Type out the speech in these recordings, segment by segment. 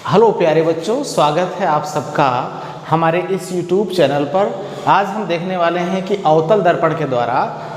Hello प्यारे बच्चों, स्वागत है आप सबका हमारे इस YouTube चैनल पर। आज हम देखने वाले हैं कि अवतल दर्पण के द्वारा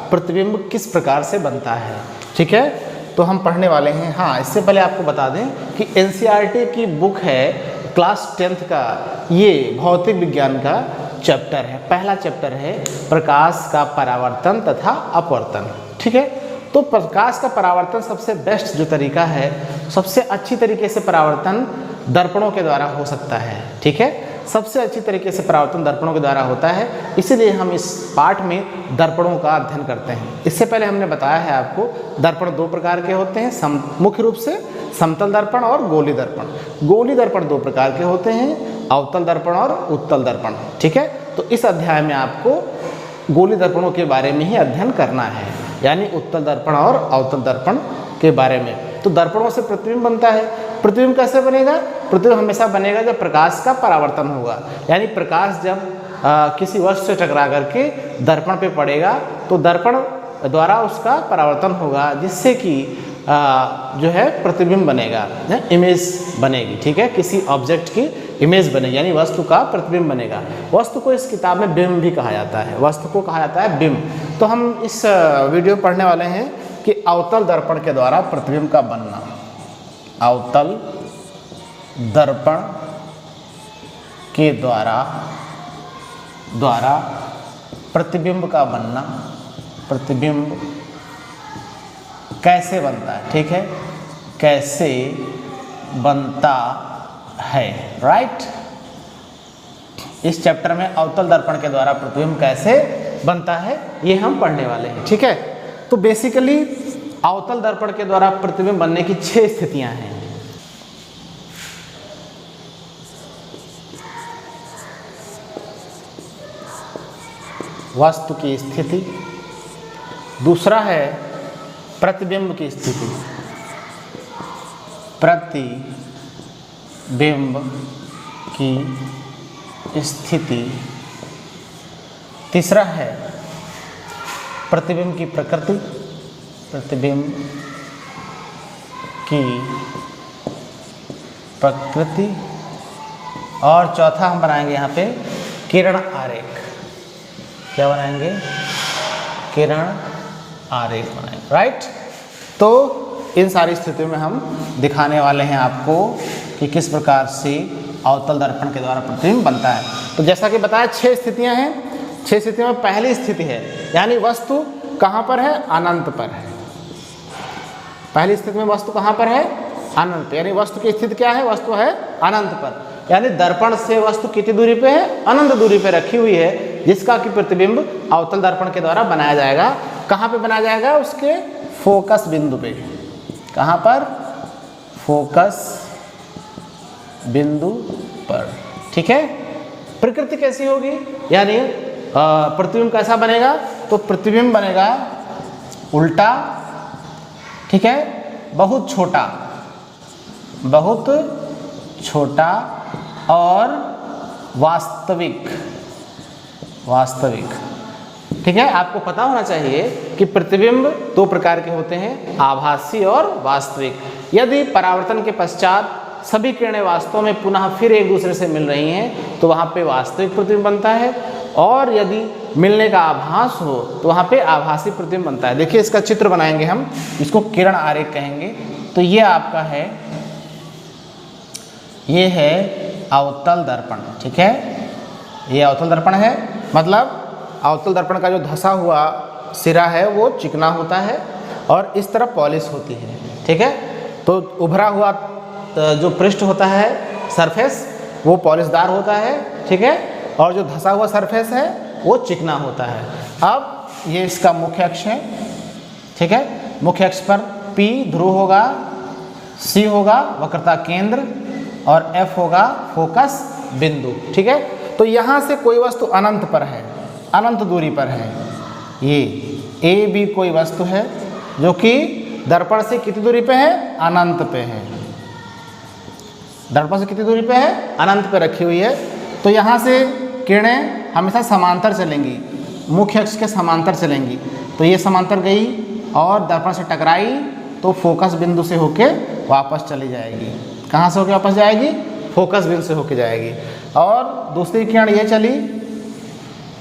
प्रतिबिंब किस प्रकार से बनता है। ठीक है, तो हम पढ़ने वाले हैं। हाँ, इससे पहले आपको बता दें कि NCERT की बुक है क्लास 10th का, ये भौतिक विज्ञान का चैप्टर है। पहला चैप्टर है प्रकाश का परावर्तन तथा अपवर्तन। ठीक है, तो प्रकाश का परावर्तन सबसे बेस्ट जो तरीका है, सबसे अच्छी तरीके से परावर्तन दर्पणों के द्वारा हो सकता है। ठीक है, सबसे अच्छी तरीके से परावर्तन दर्पणों के द्वारा होता है, इसीलिए हम इस पाठ में दर्पणों का अध्ययन करते हैं। इससे पहले हमने बताया है आपको दर्पण दो प्रकार के होते हैं, मुख्य रूप से समतल दर्पण और गोली दर्पण। गोली दर्पण दो प्रकार के होते हैं, अवतल दर्पण और उत्तल दर्पण। ठीक है, तो इस अध्याय में आपको गोली दर्पणों के बारे में ही अध्ययन करना है, यानी उत्तल दर्पण और अवतल दर्पण के बारे में। तो दर्पणों से प्रतिबिंब बनता है। प्रतिबिंब कैसे बनेगा? प्रतिबिंब हमेशा बनेगा जब प्रकाश का परावर्तन होगा, यानी प्रकाश जब किसी वस्तु से टकरा करके दर्पण पे पड़ेगा तो दर्पण द्वारा उसका परावर्तन होगा, जिससे कि जो है प्रतिबिंब बनेगा, इमेज बनेगी। ठीक है, किसी ऑब्जेक्ट की इमेज बनेगी, यानी वस्तु का प्रतिबिंब बनेगा। वस्तु को इस किताब में बिंब भी कहा जाता है, वस्तु को कहा जाता है बिंब। तो हम इस वीडियो में पढ़ने वाले हैं कि अवतल दर्पण के द्वारा प्रतिबिंब का बनना। अवतल दर्पण के द्वारा प्रतिबिंब का बनना, प्रतिबिंब कैसे बनता है। ठीक है, कैसे बनता है, राइट। इस चैप्टर में अवतल दर्पण के द्वारा प्रतिबिंब कैसे बनता है ये हम पढ़ने वाले हैं। ठीक है, तो बेसिकली अवतल दर्पण के द्वारा प्रतिबिंब बनने की 6 स्थितियां हैं। वस्तु की स्थिति, दूसरा है प्रतिबिंब की स्थिति, प्रतिबिंब की स्थिति, तीसरा है प्रतिबिंब की प्रकृति, प्रतिबिंब की प्रकृति, और चौथा हम बनाएंगे यहाँ पे किरण आरेख। क्या बनाएंगे? किरण आरेख बनाएंगे, राइट। तो इन सारी स्थितियों में हम दिखाने वाले हैं आपको कि किस प्रकार से अवतल दर्पण के द्वारा प्रतिबिंब बनता है। तो जैसा कि बताया 6 स्थितियां हैं। 6 स्थितियों में पहली स्थिति है, यानी वस्तु कहाँ पर है? अनंत पर है। पहली स्थिति में वस्तु कहाँ पर है? अनंत, यानी वस्तु की स्थिति क्या है? वस्तु है अनंत पर, यानी दर्पण से वस्तु कितनी दूरी पे है? अनंत दूरी पे रखी हुई है, जिसका कि प्रतिबिंब अवतल दर्पण के द्वारा बनाया जाएगा। कहाँ पे बनाया जाएगा? उसके फोकस बिंदु पे। कहाँ पर? फोकस बिंदु पर। ठीक है, प्रकृति कैसी होगी, यानी प्रतिबिंब कैसा बनेगा? तो प्रतिबिंब बनेगा उल्टा। ठीक है, बहुत छोटा, बहुत छोटा और वास्तविक। ठीक है, आपको पता होना चाहिए कि प्रतिबिंब 2 प्रकार के होते हैं, आभासी और वास्तविक। यदि परावर्तन के पश्चात सभी किरणें वास्तव में पुनः फिर एक दूसरे से मिल रही हैं तो वहाँ पे वास्तविक प्रतिबिंब बनता है, और यदि मिलने का आभास हो तो वहाँ पे आभासी प्रतिबिंब बनता है। देखिए, इसका चित्र बनाएंगे हम, इसको किरण आरेख कहेंगे। तो ये आपका है, ये है अवतल दर्पण। ठीक है, ये अवतल दर्पण है, मतलब अवतल दर्पण का जो धंसा हुआ सिरा है वो चिकना होता है और इस तरह पॉलिश होती है। ठीक है, तो उभरा हुआ जो पृष्ठ होता है, सरफेस, वो पॉलिशदार होता है। ठीक है, और जो धंसा हुआ सरफेस है वो चिकना होता है। अब ये इसका मुख्य अक्ष है। ठीक है, मुख्य अक्ष पर P ध्रुव होगा, C होगा वक्रता केंद्र, और F होगा फोकस बिंदु। ठीक है, तो यहाँ से कोई वस्तु अनंत पर है, अनंत दूरी पर है। ये A B कोई वस्तु है जो कि दर्पण से कितनी दूरी पे है? अनंत पे है। दर्पण से कितनी दूरी पे है? अनंत पे रखी हुई है। तो यहाँ से किरणें हमेशा समांतर चलेंगी, मुख्य अक्ष के समांतर चलेंगी। तो ये समांतर गई और दर्पण से टकराई तो फोकस बिंदु से होके वापस चली जाएगी। कहाँ से होके वापस जाएगी? फोकस बिंदु से होके जाएगी। और दूसरी किरण ये चली,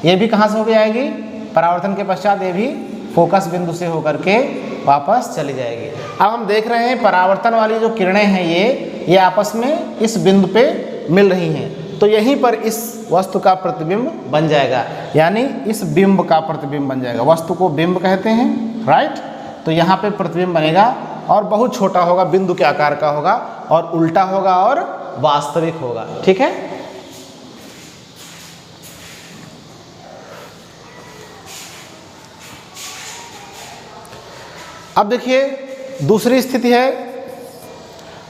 ये भी कहाँ से होके जाएगी, परावर्तन के पश्चात ये भी फोकस बिंदु से होकर के वापस चली जाएगी। अब हम देख रहे हैं परावर्तन वाली जो किरणें हैं ये आपस में इस बिंदु पे मिल रही हैं, तो यहीं पर इस वस्तु का प्रतिबिंब बन जाएगा, यानी इस बिंब का प्रतिबिंब बन जाएगा। वस्तु को बिंब कहते हैं, राइट। तो यहाँ पे प्रतिबिंब बनेगा और बहुत छोटा होगा, बिंदु के आकार का होगा और उल्टा होगा और वास्तविक होगा, ठीक है। अब देखिए दूसरी स्थिति है,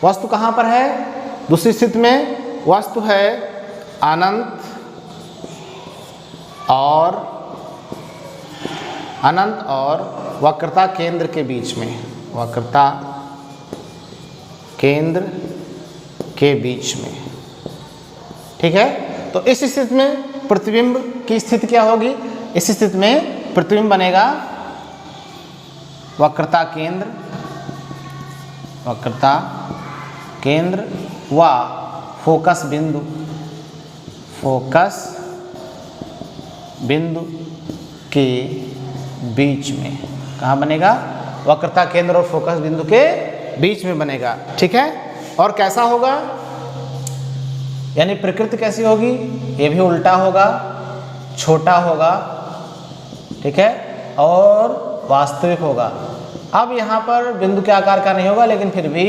वस्तु कहाँ पर है, दूसरी स्थिति में वस्तु है अनंत और वक्रता केंद्र के बीच में, वक्रता केंद्र के बीच में, ठीक है। तो इस स्थिति में प्रतिबिंब की स्थिति क्या होगी, इस स्थिति में प्रतिबिंब बनेगा वक्रता केंद्र व फोकस बिंदु के बीच में। कहाँ बनेगा, वक्रता केंद्र और फोकस बिंदु के बीच में बनेगा, ठीक है। और कैसा होगा, यानी प्रकृति कैसी होगी, ये भी उल्टा होगा, छोटा होगा, ठीक है, और वास्तविक होगा। अब यहाँ पर बिंदु के आकार का नहीं होगा लेकिन फिर भी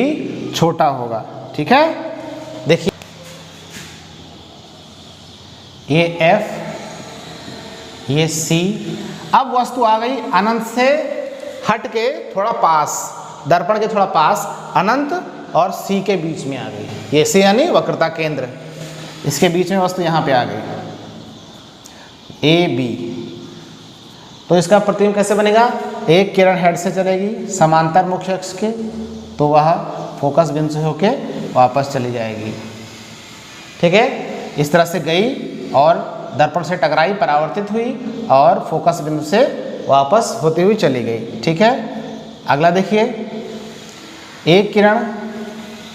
छोटा होगा, ठीक है। देखिए ये F, ये C। अब वस्तु आ गई अनंत से हट के थोड़ा पास, दर्पण के थोड़ा पास, अनंत और C के बीच में आ गई। ये C यानी वक्रता केंद्र, इसके बीच में वस्तु यहाँ पे आ गई AB। तो इसका प्रतिबिंब कैसे बनेगा, एक किरण हेड से चलेगी समांतर मुख्य अक्ष के, तो वह फोकस बिंदु से होके वापस चली जाएगी, ठीक है। इस तरह से गई और दर्पण से टकराई, परावर्तित हुई और फोकस बिंदु से वापस होती हुई चली गई, ठीक है। अगला देखिए, एक किरण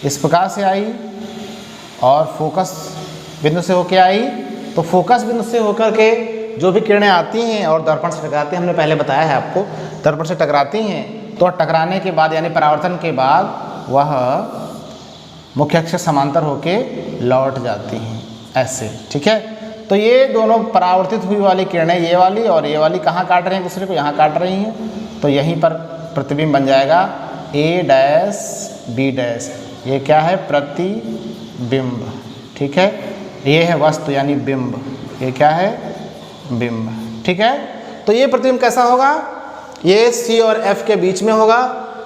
इस प्रकार से आई और फोकस बिंदु से होके आई, तो फोकस बिंदु से होकर के जो भी किरणें आती हैं और दर्पण से टकराती हैं, हमने पहले बताया है आपको, दर्पण से टकराती हैं तो टकराने के बाद यानी परावर्तन के बाद वह मुख्य अक्ष से समांतर होके लौट जाती हैं, ऐसे, ठीक है। तो ये दोनों परावर्तित हुई वाली किरणें, ये वाली और ये वाली कहाँ काट रही हैं, दूसरे को यहाँ काट रही हैं, तो यहीं पर प्रतिबिंब बन जाएगा A' B'। ये क्या है, प्रतिबिंब, ठीक है। ये है वस्तु यानी बिंब, ये क्या है, बिंब, ठीक है। तो ये प्रतिबिंब कैसा होगा, ये C और F के बीच में होगा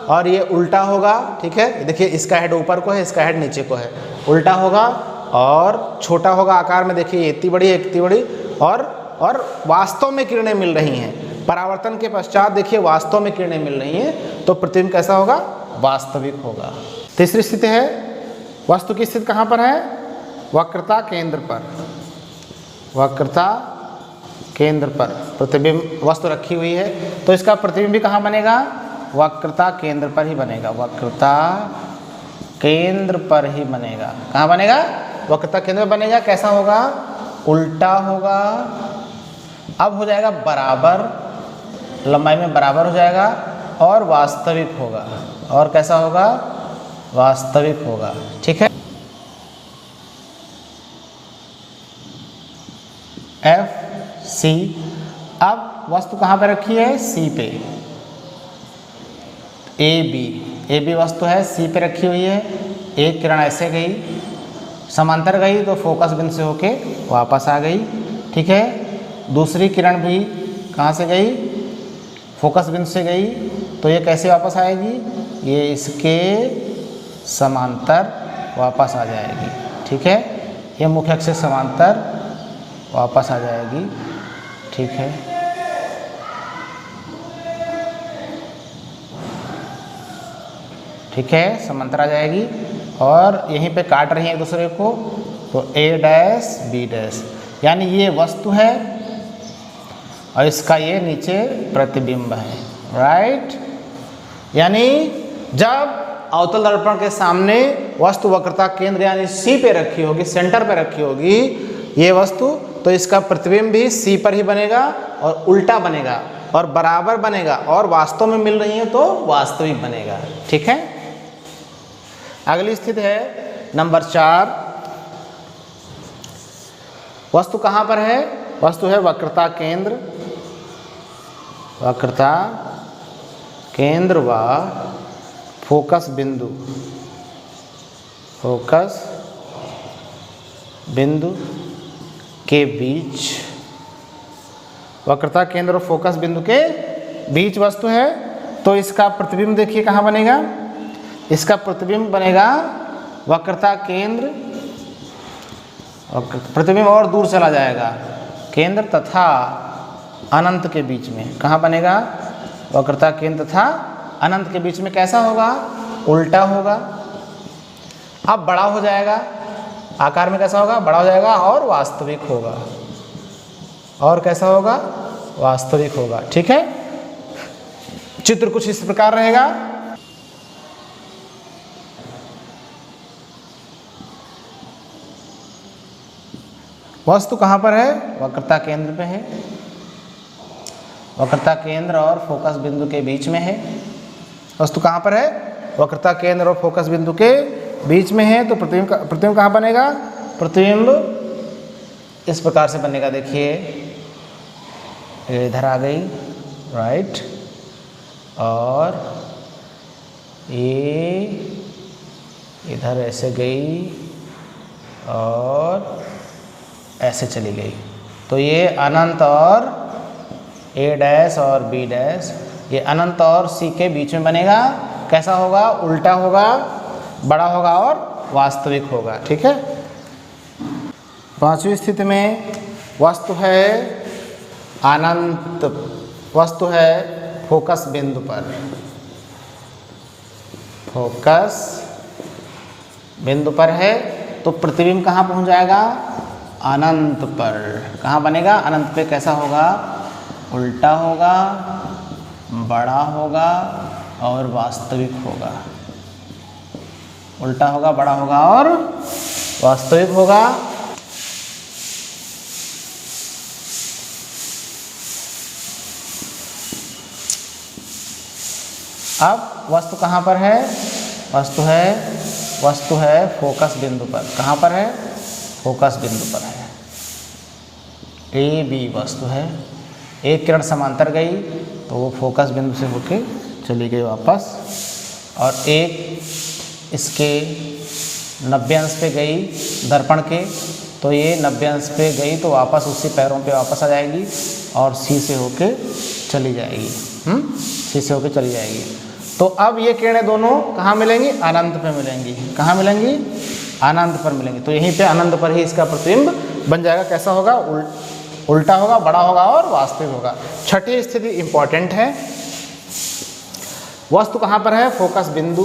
और ये उल्टा होगा, ठीक है। देखिए इसका हेड ऊपर को है, इसका हेड नीचे को है, उल्टा होगा और छोटा होगा आकार में। देखिए इतनी बड़ी, इतनी बड़ी, और वास्तव में किरणें मिल रही हैं, परावर्तन के पश्चात देखिए वास्तव में किरणें मिल रही हैं, तो प्रतिबिंब कैसा होगा, वास्तविक होगा। तीसरी स्थिति है, वस्तु की स्थिति कहाँ पर है, वक्रता केंद्र पर, वक्रता केंद्र पर प्रतिबिंब वस्तु रखी हुई है, तो इसका प्रतिबिंब भी कहाँ बनेगा, वक्रता केंद्र पर ही बनेगा, वक्रता केंद्र पर ही बनेगा। कहाँ बनेगा, वक्रता केंद्र पर बनेगा। कैसा होगा, उल्टा होगा, अब हो जाएगा बराबर, लंबाई में बराबर हो जाएगा और वास्तविक होगा। और कैसा होगा, वास्तविक होगा, ठीक है। F C। अब वस्तु कहाँ पे रखी है, C पे, AB वस्तु है, C पे रखी हुई है। एक किरण ऐसे गई, समांतर गई तो फोकस बिंदु से होके वापस आ गई, ठीक है। दूसरी किरण भी कहाँ से गई, फोकस बिंदु से गई, तो ये कैसे वापस आएगी, ये इसके समांतर वापस आ जाएगी, ठीक है। ये मुख्य अक्ष से समांतर वापस आ जाएगी, ठीक है। ठीक है, समांतर आ जाएगी और यहीं पे काट रही हैं एक दूसरे को, तो A' B', यानी ये वस्तु है और इसका ये नीचे प्रतिबिंब है, राइट। यानी जब अवतल दर्पण के सामने वस्तु वक्रता केंद्र यानी सी पे रखी होगी, सेंटर पे रखी होगी ये वस्तु, तो इसका प्रतिबिंब भी सी पर ही बनेगा और उल्टा बनेगा और बराबर बनेगा और वास्तव में मिल रही है तो वास्तविक बनेगा। ठीक है। अगली स्थिति है नंबर 4। वस्तु कहाँ पर है? वस्तु है वक्रता केंद्र, वक्रता केंद्र व फोकस बिंदु, फोकस बिंदु के बीच, वक्रता केंद्र और फोकस बिंदु के बीच वस्तु है। तो इसका प्रतिबिंब देखिए कहाँ बनेगा, इसका प्रतिबिंब बनेगा वक्रता केंद्र, प्रतिबिंब और दूर चला जाएगा, केंद्र तथा अनंत के बीच में। कहाँ बनेगा? वक्रता केंद्र तथा अनंत के बीच में। कैसा होगा? उल्टा होगा। अब बड़ा हो जाएगा, आकार में कैसा होगा? बड़ा हो जाएगा और वास्तविक होगा। और कैसा होगा? वास्तविक होगा। ठीक है। चित्र कुछ इस प्रकार रहेगा। वस्तु कहाँ पर है? वक्रता केंद्र पे है, वक्रता केंद्र और फोकस बिंदु के बीच में है। वस्तु कहाँ पर है? वक्रता केंद्र और फोकस बिंदु के बीच में है। तो प्रतिबिंब कहाँ बनेगा? प्रतिबिंब इस प्रकार से बनेगा। देखिए इधर आ गई, राइट, और ये इधर ऐसे गई और ऐसे चली गई। तो ये अनंत और ए डैश और बी डैश, ये अनंत और सी के बीच में बनेगा। कैसा होगा? उल्टा होगा, बड़ा होगा और वास्तविक होगा। ठीक है। 5वीं स्थिति में वस्तु है अनंत, वस्तु है फोकस बिंदु पर, फोकस बिंदु पर है। तो प्रतिबिंब कहाँ पहुँच जाएगा? अनंत पर। कहाँ बनेगा? अनंत पे। कैसा होगा? उल्टा होगा, बड़ा होगा और वास्तविक होगा। उल्टा होगा, बड़ा होगा और वास्तविक होगा। अब वस्तु कहाँ पर है? वस्तु है फोकस बिंदु पर। कहाँ पर है? फोकस बिंदु पर है। ए बी वस्तु है। एक किरण समांतर गई तो वो फोकस बिंदु से होके चली गई वापस, और एक इसके 90 अंश पे गई दर्पण के, तो ये 90 अंश पे गई तो वापस उसी पैरों पे वापस आ जाएगी और सी से होके चली जाएगी। सी से होके चली जाएगी। तो अब ये किरणें दोनों कहाँ मिलेंगी? अनंत पे मिलेंगी। कहाँ मिलेंगी? अनंत पर मिलेंगी। तो यहीं पे अनंत पर ही इसका प्रतिबिंब बन जाएगा। कैसा होगा? उल्टा होगा, बड़ा होगा और वास्तविक होगा। 6ठी स्थिति इंपॉर्टेंट है। वस्तु कहाँ पर है? फोकस बिंदु,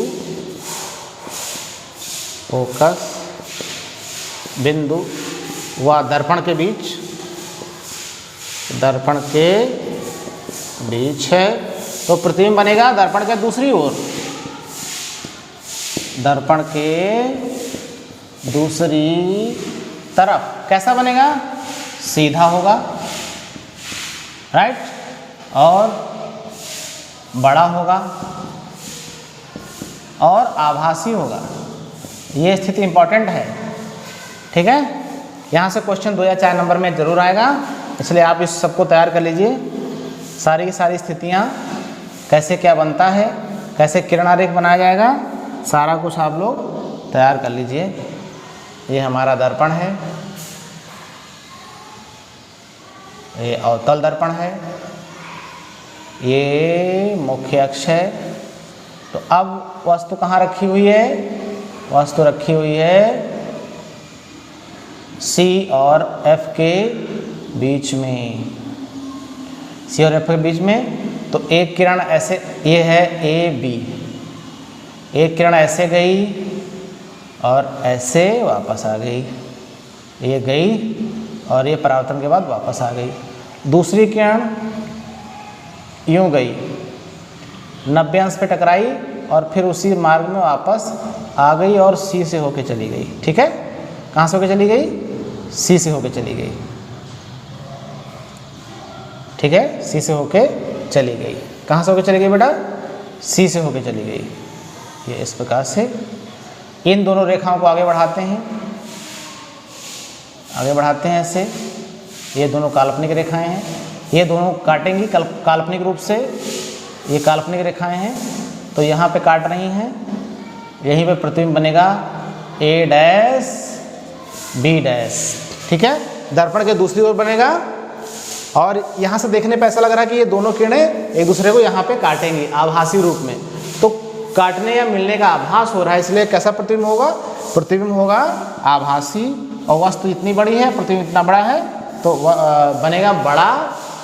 फोकस बिंदु व दर्पण के बीच, दर्पण के बीच है। तो प्रतिबिंब बनेगा दर्पण के दूसरी ओर, दर्पण के दूसरी तरफ। कैसा बनेगा? सीधा होगा, राइट, और बड़ा होगा और आभासी होगा। ये स्थिति इंपॉर्टेंट है। ठीक है। यहाँ से क्वेश्चन 2 या 4 नंबर में जरूर आएगा, इसलिए आप इस सबको तैयार कर लीजिए। सारी की सारी स्थितियाँ, कैसे क्या बनता है, कैसे किरण आरेख बनाया जाएगा, सारा कुछ आप लोग तैयार कर लीजिए। ये हमारा दर्पण है, ये अवतल दर्पण है, ये मुख्य अक्ष है। तो अब वस्तु कहाँ रखी हुई है? वस्तु रखी हुई है C और F के बीच में, C और F के बीच में। तो एक किरण ऐसे, ये है A B, एक किरण ऐसे गई और ऐसे वापस आ गई, ये गई और ये परावर्तन के बाद वापस आ गई। दूसरी किरण यूँ गई, 90 अंश पे टकराई और फिर उसी मार्ग में वापस आ गई और सी से होके चली गई। ठीक है, कहाँ से होके चली गई? सी से होके चली गई। ठीक है, सी से होके चली गई। कहाँ से होके चली गई बेटा? सी से होके चली गई। ये इस प्रकार से इन दोनों रेखाओं को आगे बढ़ाते हैं, आगे बढ़ाते हैं ऐसे। ये दोनों काल्पनिक रेखाएं हैं, ये दोनों काटेंगी काल्पनिक रूप से, ये काल्पनिक रेखाएं हैं तो यहाँ पे काट रही हैं। यहीं पे प्रतिबिंब बनेगा ए डैश बी डैश। ठीक है, दर्पण के दूसरी ओर बनेगा और यहाँ से देखने पे ऐसा लग रहा है कि ये दोनों किरणें एक दूसरे को यहाँ पे काटेंगी आभासी रूप में। तो काटने या मिलने का आभास हो रहा है, इसलिए कैसा प्रतिबिंब होगा? प्रतिबिंब होगा आभासी। और वस्तु इतनी बड़ी है, प्रतिबिंब इतना बड़ा है तो बनेगा बड़ा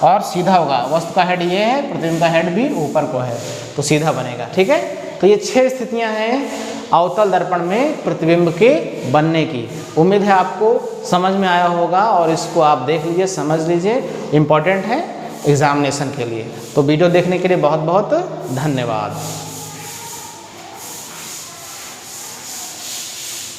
और सीधा होगा। वस्तु का हेड ये है, प्रतिबिंब का हेड भी ऊपर को है तो सीधा बनेगा। ठीक है, तो ये 6 स्थितियां हैं अवतल दर्पण में प्रतिबिंब के बनने की। उम्मीद है आपको समझ में आया होगा और इसको आप देख लीजिए, समझ लीजिए, इम्पॉर्टेंट है एग्जामिनेशन के लिए। तो वीडियो देखने के लिए बहुत बहुत धन्यवाद।